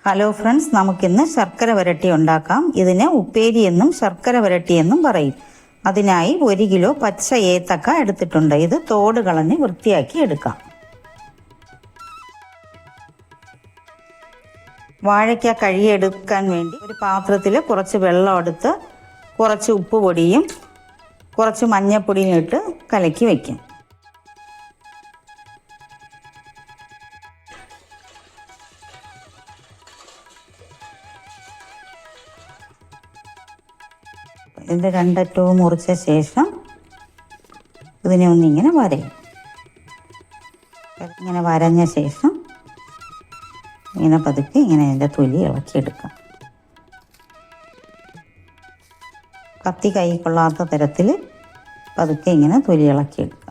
Hello friends, നമുക്കിന്ന് ശർക്കര വരട്ടി ഉണ്ടാക്കാം. ഇതിന് ഉപ്പേരി എന്നും ശർക്കര വരട്ടി എന്നും പറയും. അതിനായി 1 കിലോ പച്ച ഏത്തക്ക എടുത്തിട്ടുണ്ട്. ഇത് തോട് കളഞ്ഞ് വൃത്തിയാക്കി എടുക്കാം. വാഴയ്ക്ക കഴുകിയെടുക്കാൻ വേണ്ടി ഒരു പാത്രത്തിൽ കുറച്ച് വെള്ളം എടുത്ത് കുറച്ച് ഉപ്പ് പൊടിയും കുറച്ച് മഞ്ഞൾപ്പൊടിയും ഇട്ട് കലക്കി വയ്ക്കും. ഇതിൻ്റെ രണ്ടറ്റവും മുറിച്ച ശേഷം ഇതിനെ ഒന്നിങ്ങനെ വരയും. ഇങ്ങനെ വരഞ്ഞ ശേഷം ഇങ്ങനെ പതുക്കെ ഇങ്ങനെ അതിൻ്റെ തൊലി ഇളക്കിയെടുക്കാം. കത്തി കൈ കൊള്ളാത്ത തരത്തിൽ പതുക്കെ ഇങ്ങനെ തൊലി ഇളക്കിയെടുക്കാം.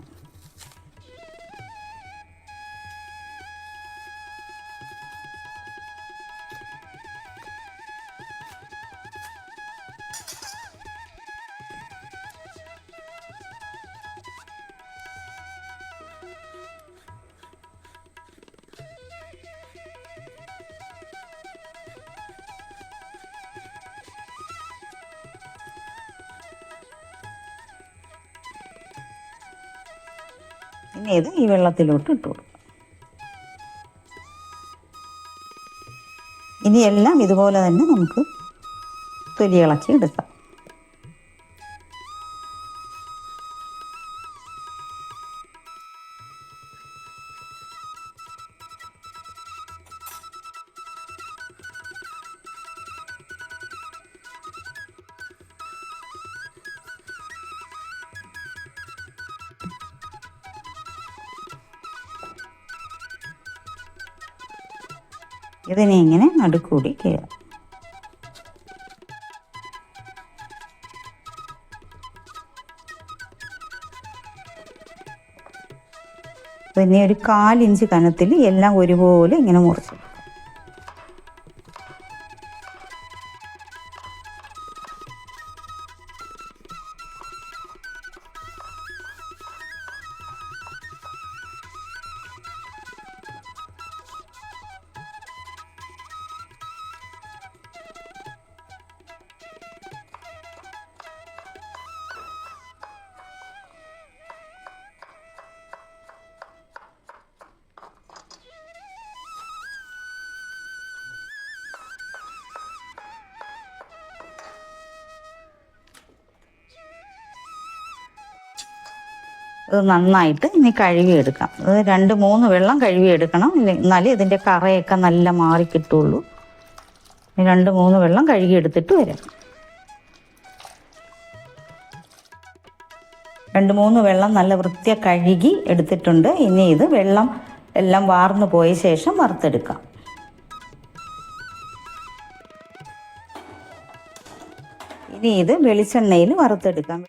ഇനി ഇത് ഈ വെള്ളത്തിലോട്ട് ഇട്ട് കൊടുക്കും. ഇനി എല്ലാം ഇതുപോലെ തന്നെ നമുക്ക് തൊലി ഇളക്കി എടുക്കാം. ഇതിനെ ഇങ്ങനെ നടുക്കൂടി കയറാം. പിന്നെ ഒരു 1/4 ഇഞ്ച് കനത്തിൽ എല്ലാം ഒരുപോലെ ഇങ്ങനെ മുറിച്ചു. ഇത് നന്നായിട്ട് ഇനി കഴുകിയെടുക്കാം. ഇത് 2-3 വെള്ളം കഴുകിയെടുക്കണം, എന്നാലേ ഇതിൻ്റെ കറയൊക്കെ നല്ല മാറി കിട്ടുള്ളൂ. 2-3 വെള്ളം കഴുകിയെടുത്തിട്ട് വരാം. 2-3 വെള്ളം നല്ല വൃത്തിയായി കഴുകി എടുത്തിട്ടുണ്ട്. ഇനി ഇത് വെള്ളം എല്ലാം വാർന്നു പോയ ശേഷം വറുത്തെടുക്കാം. ഇനി ഇത് വെളിച്ചെണ്ണയിൽ വറുത്തെടുക്കാം.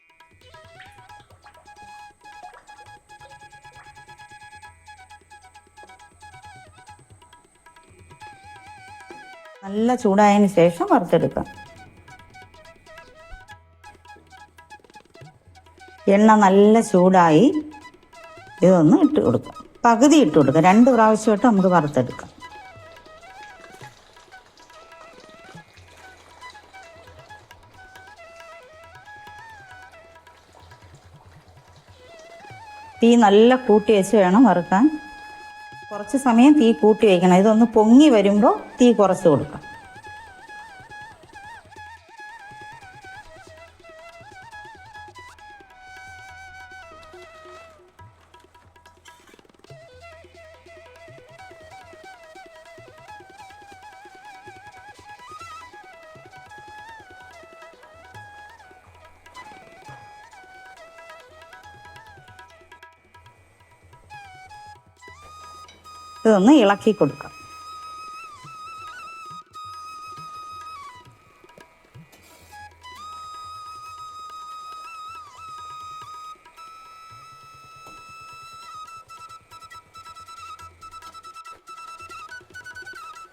നല്ല ചൂടായതിന് ശേഷം വറുത്തെടുക്കാം. എണ്ണ നല്ല ചൂടായി. ഇതൊന്ന് ഇട്ട് കൊടുക്കാം. പകുതി ഇട്ട് കൊടുക്കാം. 2 പ്രാവശ്യമായിട്ട് നമുക്ക് വറുത്തെടുക്കാം. തീ നല്ല കൂട്ടി വെച്ച് വേണം വറുക്കാൻ. കുറച്ച് സമയം തീ കൂട്ടി വയ്ക്കണം. ഇതൊന്ന് പൊങ്ങി വരുമ്പോൾ തീ കുറച്ച് കൊടുക്കാം. ഇതൊന്ന് ഇളക്കി കൊടുക്കാം.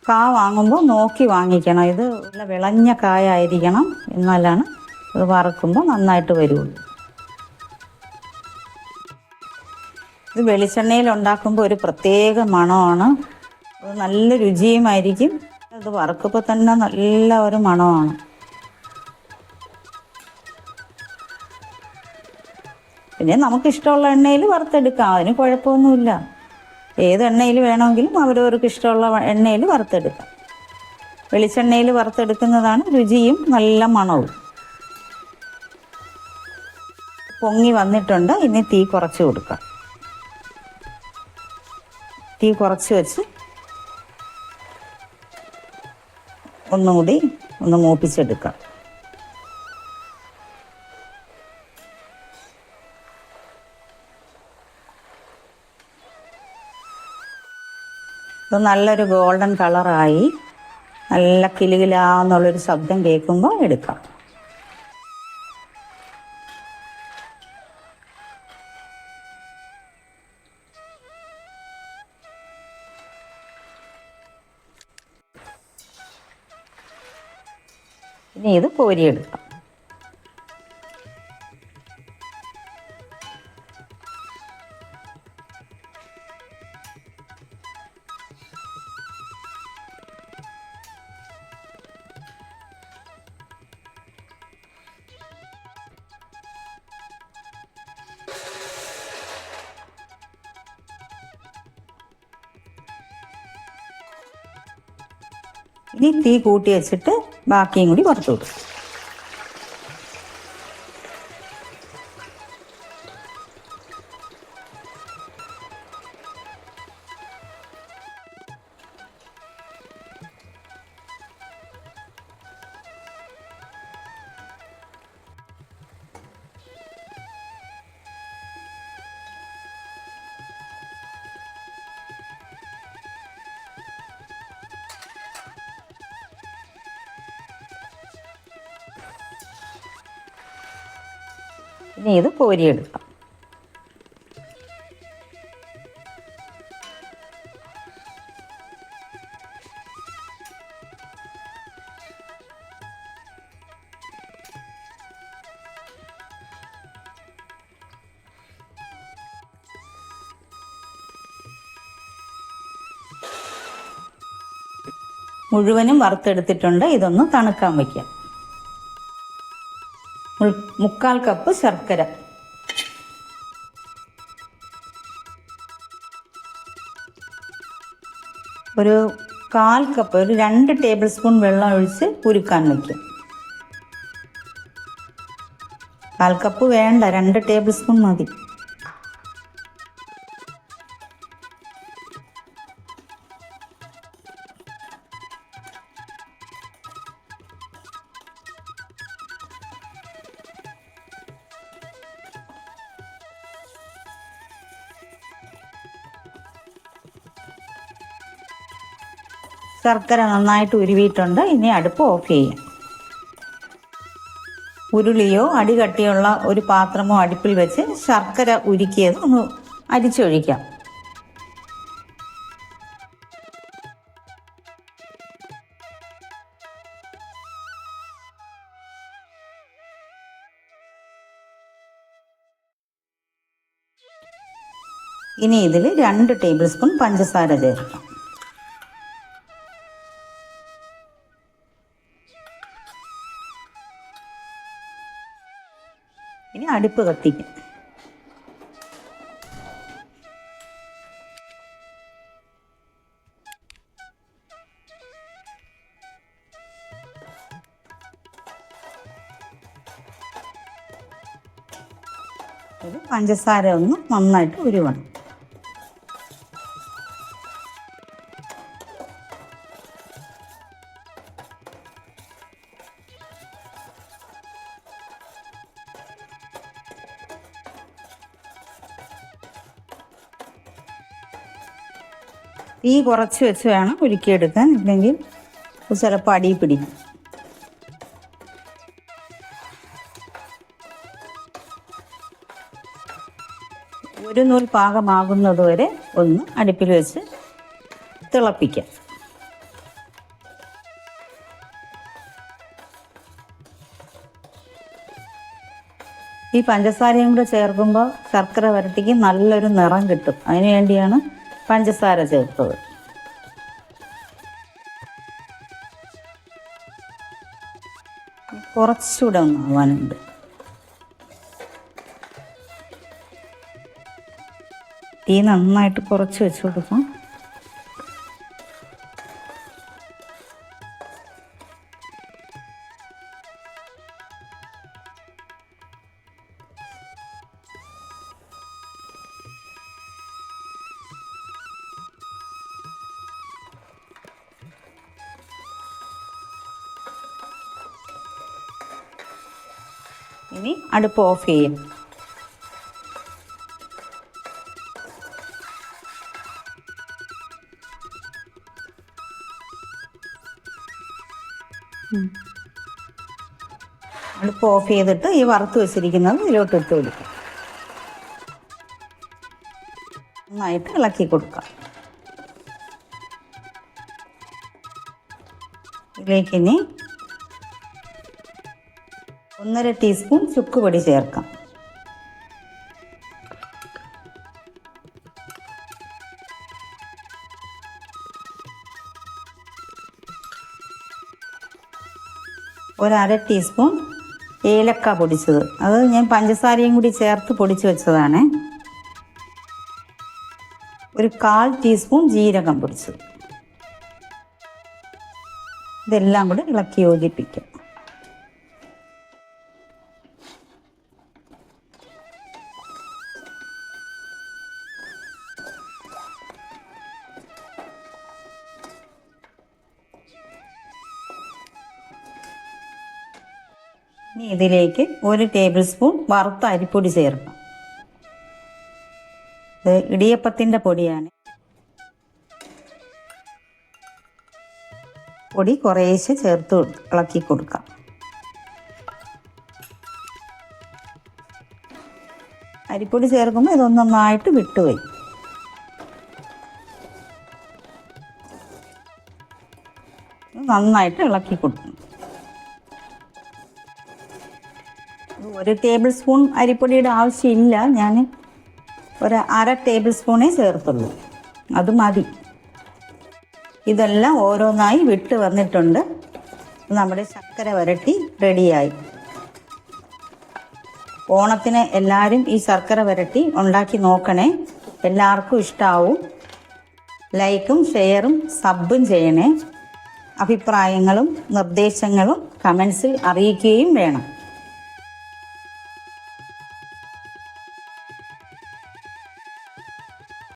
കാ വാങ്ങുമ്പോൾ നോക്കി വാങ്ങിക്കണം. ഇത് നല്ല വിളഞ്ഞ കായായിരിക്കണം, എന്നാലാണ് ഇത് വറുക്കുമ്പോൾ നന്നായിട്ട് വരുള്ളൂ. ഇത് വെളിച്ചെണ്ണയിൽ ഉണ്ടാക്കുമ്പോൾ ഒരു പ്രത്യേക മണമാണ്. അത് നല്ല രുചിയുമായിരിക്കും. ഇത് വറുക്കുമ്പോൾ തന്നെ നല്ല ഒരു മണമാണ്. പിന്നെ നമുക്കിഷ്ടമുള്ള എണ്ണയിൽ വറുത്തെടുക്കാം, അതിന് കുഴപ്പമൊന്നുമില്ല. ഏത് എണ്ണയിൽ വേണമെങ്കിലും അവരവർക്ക് ഇഷ്ടമുള്ള എണ്ണയിൽ വറുത്തെടുക്കാം. വെളിച്ചെണ്ണയിൽ വറുത്തെടുക്കുന്നതാണ് രുചിയും നല്ല മണവും. പൊങ്ങി വന്നിട്ടുണ്ട്. ഇനി തീ കുറച്ച് കൊടുക്കാം. തീ കുറച്ച് വെച്ച് ഒന്നുകൂടി ഒന്ന് മൂപ്പിച്ചെടുക്കാം. ഇത് നല്ലൊരു ഗോൾഡൻ കളറായി നല്ല കിലുകിലാന്നുള്ളൊരു ശബ്ദം കേൾക്കുമ്പോൾ എടുക്കാം. ഇനി ഇത് കോരിയെടുക്കാം. ഇനി തീ കൂട്ടി വെച്ചിട്ട് ബാക്കിയും കൂടി വറുത്ത് കൊടുക്കും. ഇനി ഇത് കോരിയെടുക്കാം. മുഴുവനും വറുത്തെടുത്തിട്ടുണ്ട്. ഇതൊന്ന് തണുക്കാൻ വയ്ക്കാം. 3/4 കപ്പ് ശർക്കര, ഒരു 1/4 കപ്പ്, ഒരു 2 ടേബിൾ സ്പൂൺ വെള്ളം ഒഴിച്ച് ഉരുക്കാൻ വയ്ക്കും. 1/4 കപ്പ് വേണ്ട, 2 ടേബിൾ സ്പൂൺ മതി. ശർക്കര നന്നായിട്ട് ഉരുവിയിട്ടുണ്ട്. ഇനി അടുപ്പ് ഓഫ് ചെയ്യാം. ഉരുളിയോ അടികട്ടിയുള്ള ഒരു പാത്രമോ അടുപ്പിൽ വെച്ച് ശർക്കര ഉരുക്കിയത് ഒന്ന് അരിച്ചൊഴിക്കാം. ഇനി ഇതിൽ 2 ടേബിൾ സ്പൂൺ പഞ്ചസാര ചേർക്കാം. ഇനി അടുപ്പ് കത്തിക്കും. ഇത് പഞ്ചസാര ഒന്ന് നന്നായിട്ട് ഉരുവണം. തീ കുറച്ച് വെച്ച് വേണം ഉരുക്കിയെടുക്കാൻ, ഇല്ലെങ്കിൽ ചിലപ്പോൾ അടി പിടിക്കും. ഒരു നൂൽ പാകമാകുന്നത് വരെ ഒന്ന് അടുപ്പിൽ വെച്ച് തിളപ്പിക്കാം. ഈ പഞ്ചസാരയും കൂടെ ചേർക്കുമ്പോൾ ശർക്കര വരട്ടിക്ക് നല്ലൊരു നിറം കിട്ടും. അതിനു വേണ്ടിയാണ് പഞ്ചസാര ചേർത്തത്. കുറച്ചുകൂടെ ഒന്നാവാനുണ്ട്. തീ നന്നായിട്ട് കുറച്ച് വെച്ച് കൊടുക്കാം. ഇനി അടുപ്പ് ഓഫ് ചെയ്യും. അടുപ്പ് ഓഫ് ചെയ്തിട്ട് ഈ വറുത്ത് വെച്ചിരിക്കുന്നത് ഇതിലോട്ട് ഇട്ട് കൊടുക്കും. നന്നായിട്ട് ഇളക്കി കൊടുക്കാം. ഇതിലേക്ക് ഇനി 1.5 ടീസ്പൂൺ ചുക്ക് പൊടി ചേർക്കാം. ഒരു 1/2 ടീസ്പൂൺ ഏലക്ക പൊടിച്ചത്, അത് ഞാൻ പഞ്ചസാരയും കൂടി ചേർത്ത് പൊടിച്ച് വെച്ചതാണ്. ഒരു 1/4 ടീസ്പൂൺ ജീരകം പൊടിച്ചത്. ഇതെല്ലാം കൂടി ഇളക്കി യോജിപ്പിക്കാം. ഇനി ഇതിലേക്ക് 1 ടേബിൾ സ്പൂൺ വറുത്ത അരിപ്പൊടി ചേർക്കാം. ഇത് ഇടിയപ്പത്തിൻ്റെ പൊടിയാണ്. പൊടി കുറേശ്ശെ ചേർത്ത് ഇളക്കി കൊടുക്കാം. അരിപ്പൊടി ചേർക്കുമ്പോൾ ഇതൊന്നൊന്നായിട്ട് വിട്ടുപോയി. നന്നായിട്ട് ഇളക്കി കൊടുക്കണം. 1 ടേബിൾ സ്പൂൺ അരിപ്പൊടിയുടെ ആവശ്യമില്ല, ഞാൻ ഒരു 1/2 ടേബിൾ സ്പൂണേ ചേർത്തുള്ളൂ, അത് മതി. ഇതെല്ലാം ഓരോന്നായി വിട്ട് വന്നിട്ടുണ്ട്. നമ്മുടെ ശർക്കര വരട്ടി റെഡിയായി. ഓണത്തിന് എല്ലാവരും ഈ ശർക്കര വരട്ടി ഉണ്ടാക്കി നോക്കണേ, എല്ലാവർക്കും ഇഷ്ടാവും. ലൈക്കും ഷെയറും സബും ചെയ്യണേ. അഭിപ്രായങ്ങളും നിർദ്ദേശങ്ങളും കമൻസിൽ അറിയിക്കുകയും വേണം.